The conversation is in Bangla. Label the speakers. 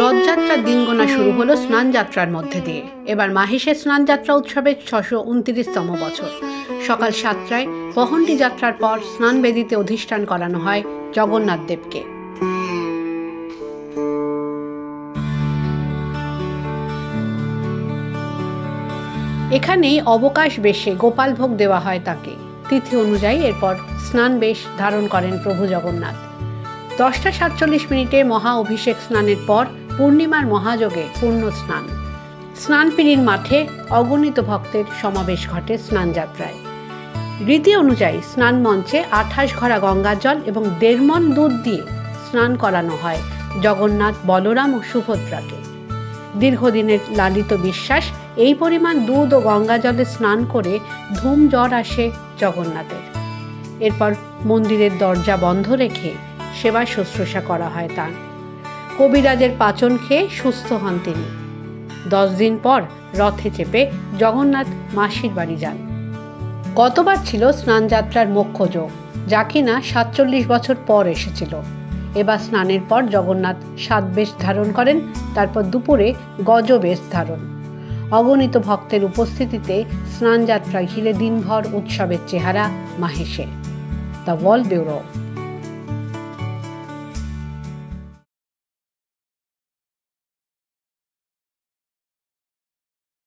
Speaker 1: রথযাত্রার দিন গোনা শুরু হলো স্নানযাত্রার মধ্যে দিয়ে। এবার মাহেশের স্নানযাত্রা উৎসবের 629তম বছর। সকাল 7টায় পহণ্ডি যাত্রার পর স্নানবেদিতে অধিষ্ঠান করানো হয় জগন্নাথ দেবকে। এখানেই অবকাশ বেশে গোপাল ভোগ দেওয়া হয় তাকে। তিথি অনুযায়ী এরপর স্নান বেশ ধারণ করেন প্রভু জগন্নাথ। 10টা 47 মহা অভিষেক স্নানের পর পূর্ণিমার মহাযোগে পূর্ণ স্নান। স্নানপিড়ির মাঠে অগণিত ভক্তের সমাবেশ ঘটে স্নানযাত্রায়। রীতি অনুযায়ী স্নান মঞ্চে 28 ঘড়া গঙ্গার জল এবং 1.5 মণ দুধ দিয়ে স্নান করানো হয় জগন্নাথ, বলরাম ও সুভদ্রাকে। দীর্ঘদিনের লালিত বিশ্বাস, এই পরিমাণ দুধ ও গঙ্গা জলে স্নান করে ধুম জ্বর আসে জগন্নাথের। এরপর মন্দিরের দরজা বন্ধ রেখে সেবা শুশ্রূষা করা হয় তাঁর। কবিরাজের পাচন খেয়ে সুস্থ হন তিনি। 10 দিন পর রথে চেপে জগন্নাথ মাসির বাড়ি যান। গতবার ছিল স্নানযাত্রার মোক্ষ যোগ, যা কিনা 47 বছর পর এসেছিল। এবার স্নানের পর জগন্নাথ সাতবেশ ধারণ করেন, তারপর দুপুরে গজবেশ ধারণ। অগণিত ভক্তের উপস্থিতিতে স্নানযাত্রা ঘিরে দিনভর উৎসবের চেহারা মাহেশে। The world bureau.